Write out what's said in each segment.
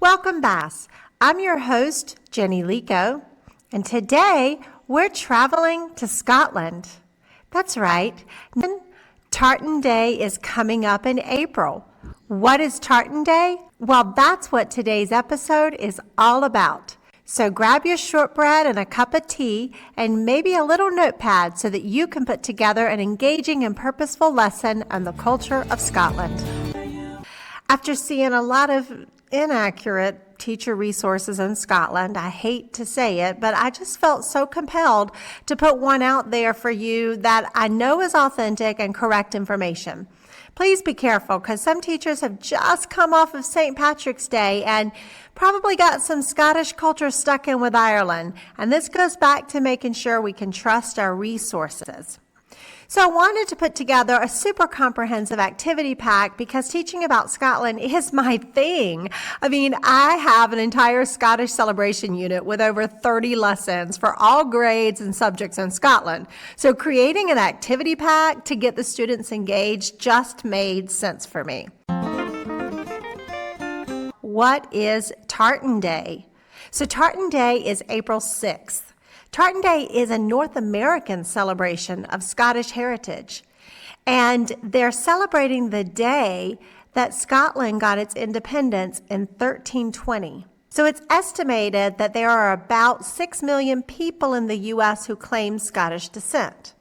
Welcome, Bass. I'm your host, Jenny Lico, and today we're traveling to Scotland. That's right. Tartan Day is coming up in April. What is Tartan Day? Well, that's what today's episode is all about. So grab your shortbread and a cup of tea and maybe a little notepad so that you can put together an engaging and purposeful lesson on the culture of Scotland. After seeing a lot of inaccurate teacher resources in Scotland, I hate to say it, but I just felt so compelled to put one out there for you that I know is authentic and correct information. Please be careful because some teachers have just come off of St. Patrick's Day and probably got some Scottish culture stuck in with Ireland. And this goes back to making sure we can trust our resources. So I wanted to put together a super comprehensive activity pack because teaching about Scotland is my thing. I mean, I have an entire Scottish celebration unit with over 30 lessons for all grades and subjects in Scotland. So creating an activity pack to get the students engaged just made sense for me. What is Tartan Day? So Tartan Day is April 6th. Tartan Day is a North American celebration of Scottish heritage, and they're celebrating the day that Scotland got its independence in 1320. So it's estimated that there are about 6 million people in the U.S. who claim Scottish descent.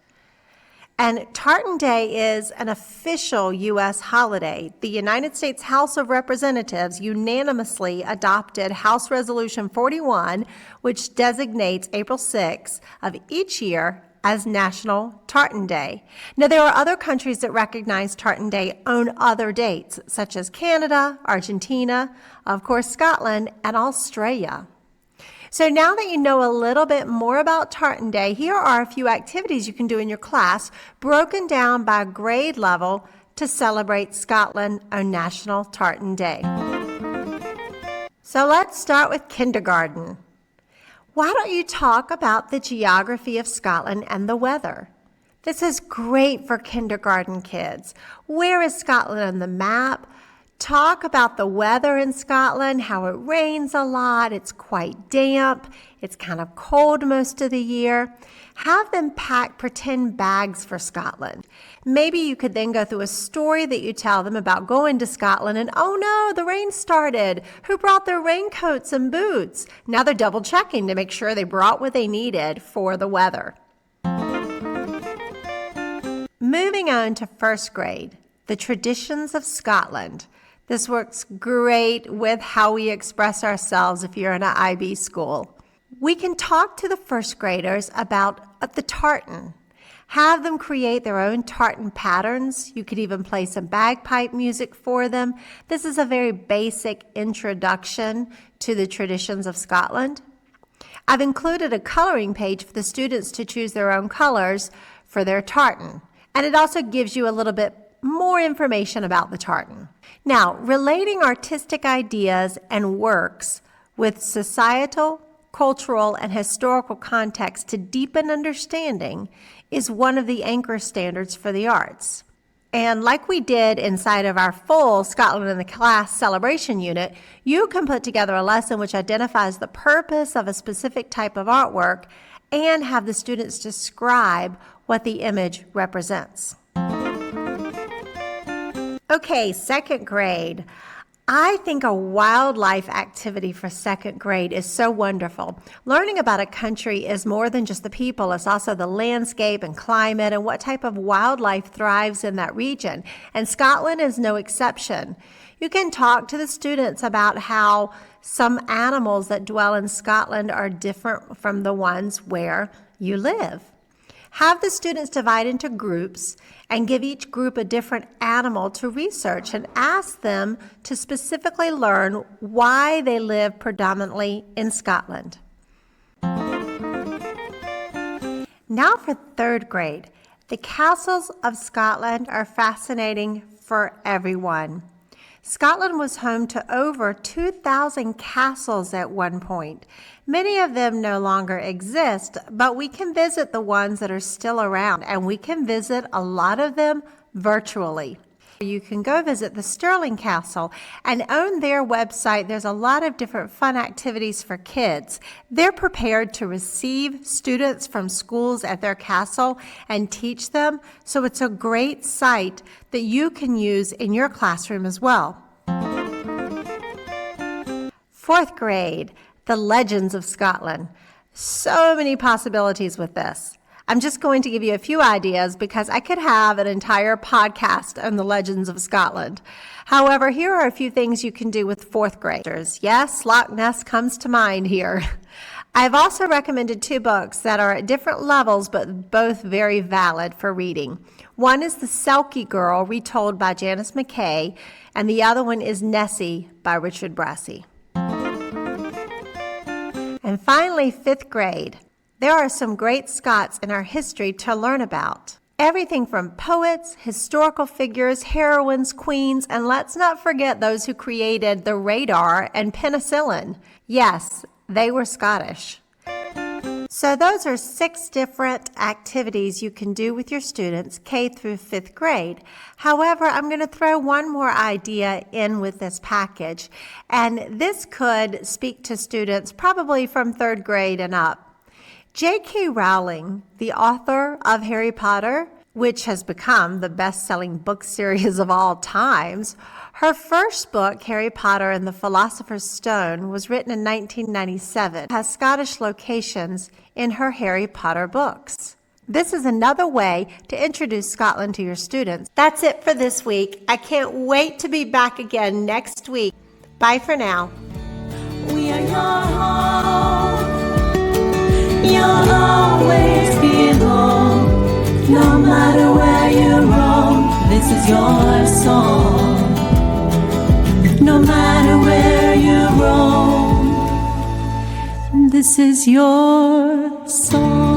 And Tartan Day is an official U.S. holiday. The United States House of Representatives unanimously adopted House Resolution 41, which designates April 6th of each year as National Tartan Day. Now, there are other countries that recognize Tartan Day on other dates, such as Canada, Argentina, of course, Scotland, and Australia. So now that you know a little bit more about Tartan Day, here are a few activities you can do in your class, broken down by grade level to celebrate Scotland on National Tartan Day. So let's start with kindergarten. Why don't you talk about the geography of Scotland and the weather? This is great for kindergarten kids. Where is Scotland on the map? Talk about the weather in Scotland, how it rains a lot, it's quite damp, it's kind of cold most of the year. Have them pack pretend bags for Scotland. Maybe you could then go through a story that you tell them about going to Scotland and, oh no, the rain started. Who brought their raincoats and boots? Now they're double checking to make sure they brought what they needed for the weather. Moving on to first grade, the traditions of Scotland. This works great with how we express ourselves if you're in an IB school. We can talk to the first graders about the tartan. Have them create their own tartan patterns. You could even play some bagpipe music for them. This is a very basic introduction to the traditions of Scotland. I've included a coloring page for the students to choose their own colors for their tartan. And it also gives you a little bit more information about the tartan. Now, relating artistic ideas and works with societal, cultural, and historical context to deepen understanding is one of the anchor standards for the arts. And like we did inside of our full Scotland in the Class celebration unit, you can put together a lesson which identifies the purpose of a specific type of artwork and have the students describe what the image represents. Okay, second grade. I think a wildlife activity for second grade is so wonderful. Learning about a country is more than just the people. It's also the landscape and climate and what type of wildlife thrives in that region. And Scotland is no exception. You can talk to the students about how some animals that dwell in Scotland are different from the ones where you live. Have the students divide into groups and give each group a different animal to research and ask them to specifically learn why they live predominantly in Scotland. Now for third grade. The castles of Scotland are fascinating for everyone. Scotland was home to over 2,000 castles at one point. Many of them no longer exist, but we can visit the ones that are still around, and we can visit a lot of them virtually. You can go visit the Stirling Castle, and on their website there's a lot of different fun activities for kids. They're prepared to receive students from schools at their castle and teach them, so it's a great site that you can use in your classroom as well. 4th grade, the Legends of Scotland. So many possibilities with this. I'm just going to give you a few ideas because I could have an entire podcast on the Legends of Scotland. However, here are a few things you can do with 4th graders. Yes, Loch Ness comes to mind here. I've also recommended 2 books that are at different levels but both very valid for reading. One is The Selkie Girl, retold by Janice McKay, and the other one is Nessie by Richard Brassey. And finally, 5th grade. There are some great Scots in our history to learn about. Everything from poets, historical figures, heroines, queens, and let's not forget those who created the radar and penicillin. Yes, they were Scottish. So those are 6 different activities you can do with your students K through 5th grade. However, I'm going to throw one more idea in with this package, and this could speak to students probably from 3rd grade and up. J.K. Rowling, the author of Harry Potter, which has become the best-selling book series of all times, her first book, Harry Potter and the Philosopher's Stone, was written in 1997. It has Scottish locations in her Harry Potter books. This is another way to introduce Scotland to your students. That's it for this week. I can't wait to be back again next week. Bye for now. We are your home. You'll always be home, no matter where you roam. This is your song. No matter where you roam, this is your song.